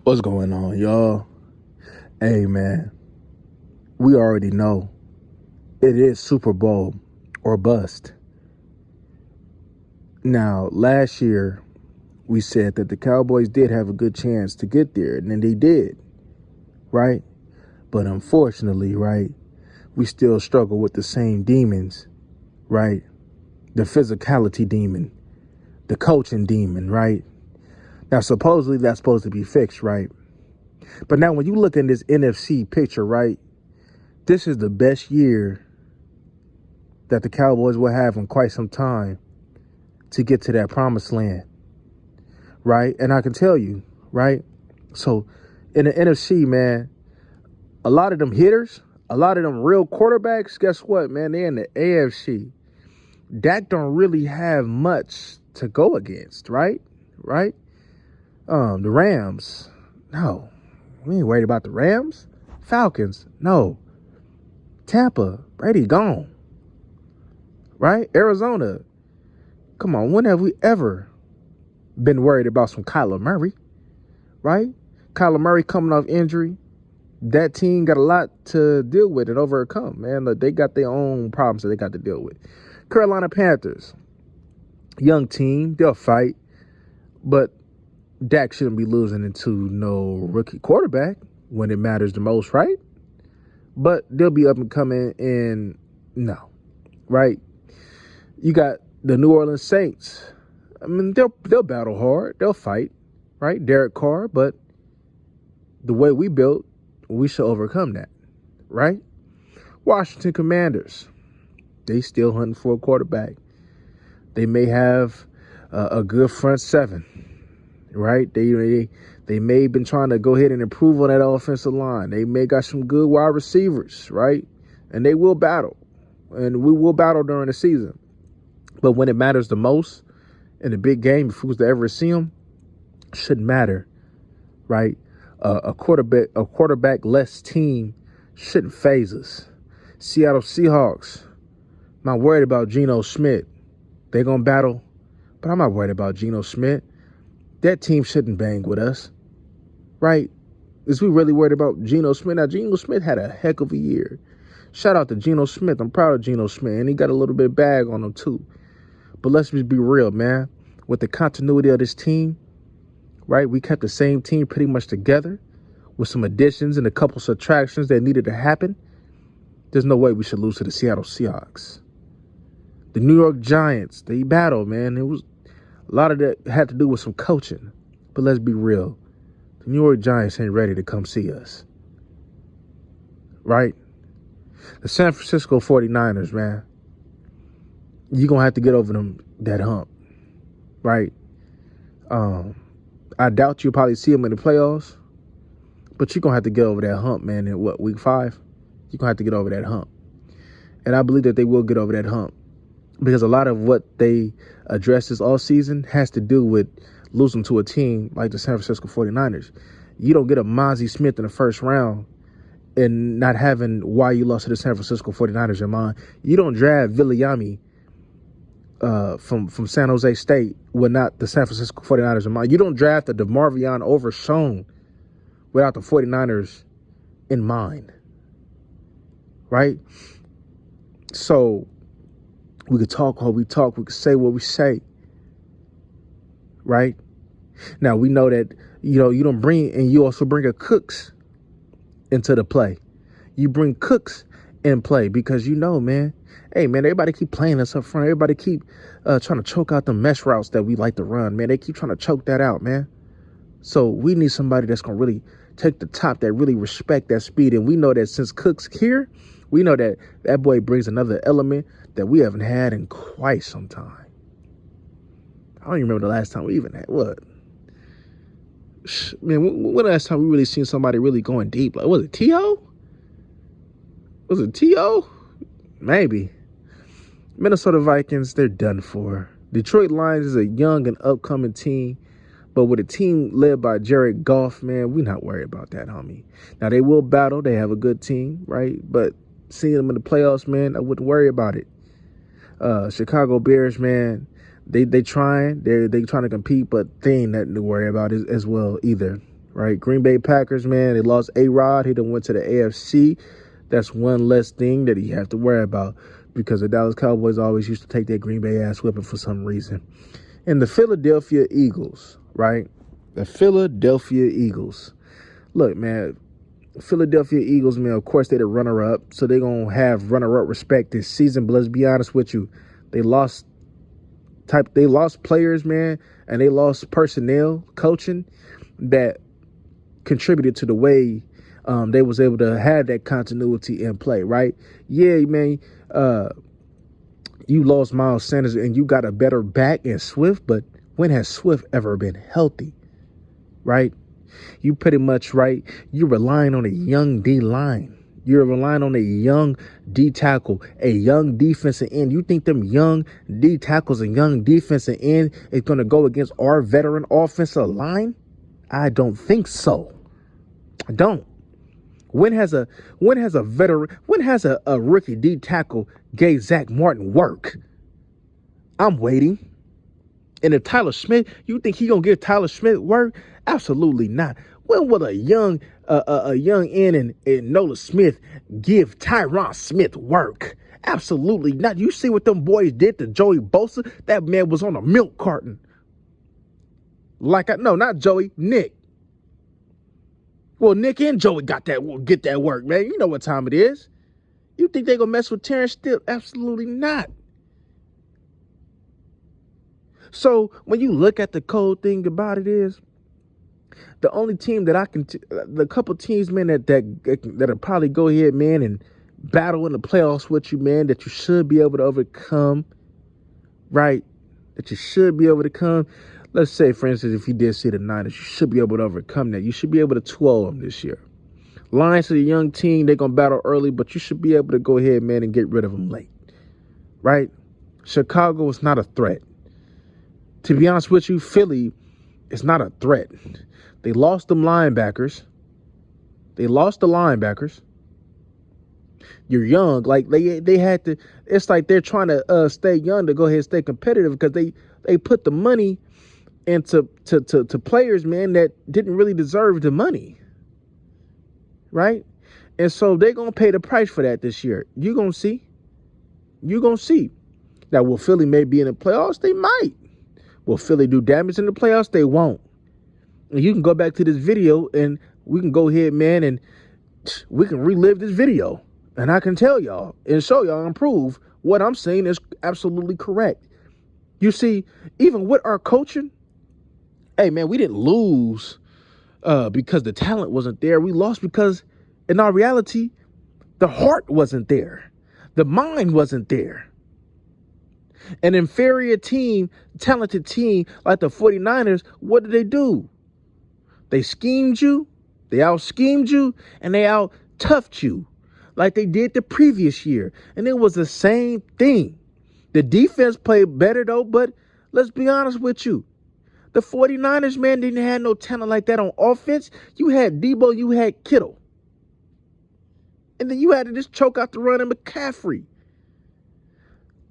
What's going on, y'all? Hey, man, we already know it is Super Bowl or bust. Now, last year, we said that the Cowboys did have a good chance to get there, and then they did, right? But unfortunately, right, we still struggle with the same demons, right? The physicality demon, the coaching demon, right? Now, supposedly that's supposed to be fixed, right? But now when you look in this NFC picture, right, this is the best year that the Cowboys will have in quite some time to get to that promised land, right? And I can tell you, right? So in the NFC, man, a lot of them hitters, a lot of them real quarterbacks, guess what, man? They're in the AFC. Dak don't really have much to go against, right? Right? The Rams, no. We ain't worried about the Rams. Falcons, no. Tampa, Brady gone. Right? Arizona, come on, when have we ever been worried about some Kyler Murray? Right? Kyler Murray coming off injury. That team got a lot to deal with and overcome, man. Look, they got their own problems that they got to deal with. Carolina Panthers, young team, they'll fight, but Dak shouldn't be losing into no rookie quarterback when it matters the most, right? But they'll be up and coming, and no, right? You got the New Orleans Saints. I mean, they'll battle hard, they'll fight, right? Derek Carr, but the way we built, we should overcome that, right? Washington Commanders, they still hunting for a quarterback. They may have a good front seven, right? They may have been trying to go ahead and improve on that offensive line. They may got some good wide receivers, right? And they will battle, and we will battle during the season. But when it matters the most in the big game, if we was to ever see them, shouldn't matter, right? A quarterback less team shouldn't phase us. Seattle Seahawks, not worried about Geno Smith. They're going to battle, but I'm not worried about Geno Smith. That team shouldn't bang with us, right? Is we really worried about Geno Smith? Now, Geno Smith had a heck of a year. Shout out to Geno Smith. I'm proud of Geno Smith, and he got a little bit of bag on him too. But let's just be real, man. With the continuity of this team, right, we kept the same team pretty much together with some additions and a couple subtractions that needed to happen. There's no way we should lose to the Seattle Seahawks. The New York Giants, they battled, man. It was a lot of that had to do with some coaching. But let's be real. The New York Giants ain't ready to come see us. Right? The San Francisco 49ers, man. You're going to have to get over that hump. Right? I doubt you'll probably see them in the playoffs. But you're going to have to get over that hump, man, in week 5? You're going to have to get over that hump. And I believe that they will get over that hump. Because a lot of what they addressed this all season has to do with losing to a team like the San Francisco 49ers. You don't get a Mozzie Smith in the first round and not having why you lost to the San Francisco 49ers in mind. You don't draft Viliami from San Jose State with not the San Francisco 49ers in mind. You don't draft a DeMarvion Overshown without the 49ers in mind. Right? So we could talk what we talk. We could say what we say. Right? Now, we know that, you don't bring, and you also bring a Cooks into the play. You bring Cooks in play because man, hey, man, everybody keep playing us up front. Everybody keep trying to choke out the mesh routes that we like to run, man. They keep trying to choke that out, man. So we need somebody that's going to really take the top, that really respect that speed. And we know that since Cook's here, we know that that boy brings another element that we haven't had in quite some time. I don't even remember the last time we even had what? Man, when the last time we really seen somebody really going deep? Like, was it T.O.? Was it T.O.? Maybe. Minnesota Vikings, they're done for. Detroit Lions is a young and upcoming team. But with a team led by Jared Goff, man, we not worried about that, homie. Now, they will battle. They have a good team, right? But seeing them in the playoffs, man, I wouldn't worry about it. Chicago Bears, man, they trying. They trying to compete, but they ain't nothing to worry about as well either, right? Green Bay Packers, man, they lost A-Rod. He done went to the AFC. That's one less thing that he have to worry about because the Dallas Cowboys always used to take that Green Bay ass whipping for some reason. And the Philadelphia Eagles, right? The Philadelphia Eagles. Look, man, Philadelphia Eagles, man, of course, they're the runner-up, so they're going to have runner-up respect this season. But let's be honest with you. They lost players, man, and they lost personnel, coaching, that contributed to the way they was able to have that continuity in play, right? Yeah, man, you lost Miles Sanders and you got a better back in Swift, but when has Swift ever been healthy, right? You pretty much, right, you're relying on a young D-line. You're relying on a young D-tackle, a young defensive end. You think them young D-tackles and young defensive end is going to go against our veteran offensive line? I don't think so. I don't. When has a rookie D tackle gave Zach Martin work? I'm waiting. And if Tyler Smith, you think he gonna give Tyler Smith work? Absolutely not. When will a young end and Nola Smith give Tyron Smith work? Absolutely not. You see what them boys did to Joey Bosa? That man was on a milk carton. Not Joey, Nick. Well, Nick and Joey get that work, man. You know what time it is. You think they gonna mess with Terrence Steele? Absolutely not. So when you look at the cold thing about it is, the only team that the couple teams, man, that'll probably go ahead, man, and battle in the playoffs with you, man, that you should be able to overcome, right? That you should be able to come. Let's say, for instance, if you did see the Niners, you should be able to overcome that. You should be able to 2-0 them this year. Lions are a young team. They're going to battle early, but you should be able to go ahead, man, and get rid of them late. Right? Chicago is not a threat. To be honest with you, Philly is not a threat. They lost them linebackers. You're young. Like, they had to, it's like they're trying to stay young to go ahead and stay competitive because they put the money into to players, man, that didn't really deserve the money, right? And so they're going to pay the price for that this year. You're going to see. Now, will Philly may be in the playoffs? They might. Will Philly do damage in the playoffs? They won't. And you can go back to this video and we can go ahead, man, and we can relive this video. And I can tell y'all and show y'all and prove what I'm saying is absolutely correct. You see, even with our coaching, hey, man, we didn't lose because the talent wasn't there. We lost because, in our reality, the heart wasn't there. The mind wasn't there. An inferior team, talented team like the 49ers, what did they do? They schemed you, they out-schemed you, and they out-toughed you like they did the previous year. And it was the same thing. The defense played better, though, but let's be honest with you. The 49ers, man, didn't have no talent like that on offense. You had Debo, you had Kittle. And then you had to just choke out the run of McCaffrey.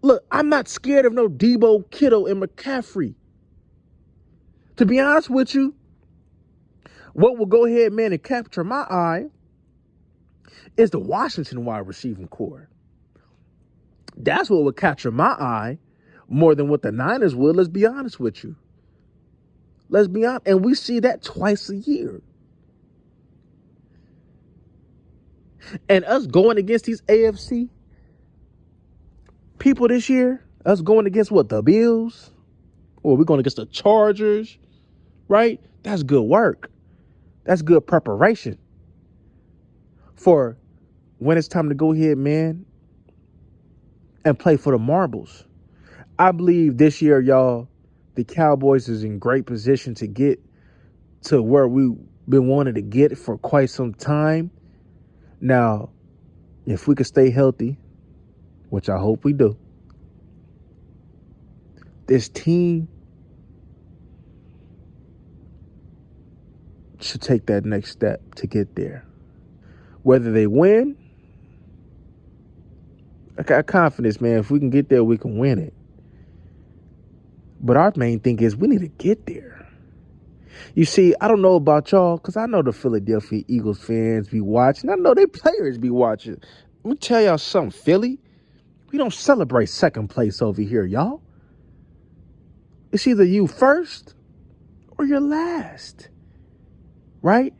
Look, I'm not scared of no Debo, Kittle, and McCaffrey. To be honest with you, what will go ahead, man, and capture my eye is the Washington wide receiving core. That's what would capture my eye more than what the Niners would. Let's be honest with you. Let's be honest. And we see that twice a year. And us going against these AFC people this year, us going against what, the Bills? Or we're going against the Chargers, right? That's good work. That's good preparation for when it's time to go ahead, man, and play for the marbles. I believe this year, y'all, the Cowboys is in great position to get to where we've been wanting to get for quite some time. Now, if we could stay healthy, which I hope we do, this team should take that next step to get there. Whether they win, I got confidence, man. If we can get there, we can win it. But our main thing is we need to get there. You see, I don't know about y'all, because I know the Philadelphia Eagles fans be watching. I know their players be watching. Let me tell y'all something, Philly. We don't celebrate second place over here, y'all. It's either you first or you're last, right?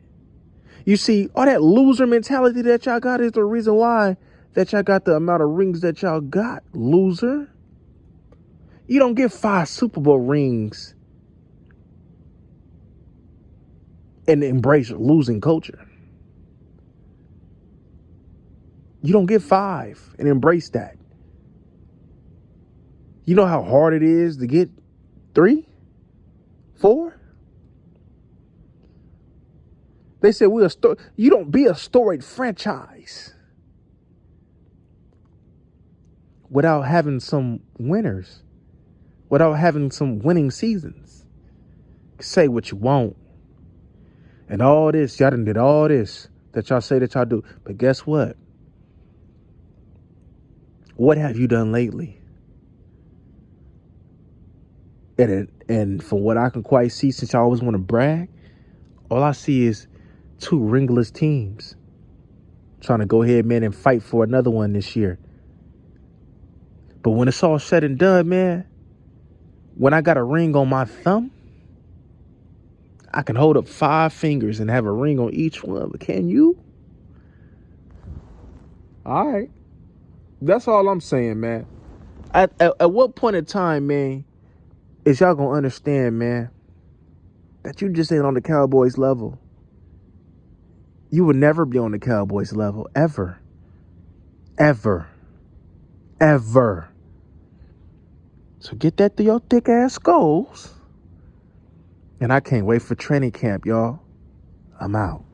You see, all that loser mentality that y'all got is the reason why that y'all got the amount of rings that y'all got, loser. You don't get 5 Super Bowl rings and embrace losing culture. You don't get 5 and embrace that. You know how hard it is to get 3, 4? They said you don't be a storied franchise without having some winners, without having some winning seasons. Say what you want. And all this, y'all done did all this that y'all say that y'all do. But guess what? What have you done lately? And from what I can quite see, since y'all always want to brag, all I see is 2 ringless teams trying to go ahead, man, and fight for another one this year. But when it's all said and done, man, when I got a ring on my thumb, I can hold up 5 fingers and have a ring on each one. But can you? All right. That's all I'm saying, man. At what point in time, man, is y'all going to understand, man, that you just ain't on the Cowboys level? You will never be on the Cowboys level, ever. Ever. Ever. So get that through your thick ass skulls. And I can't wait for training camp, y'all. I'm out.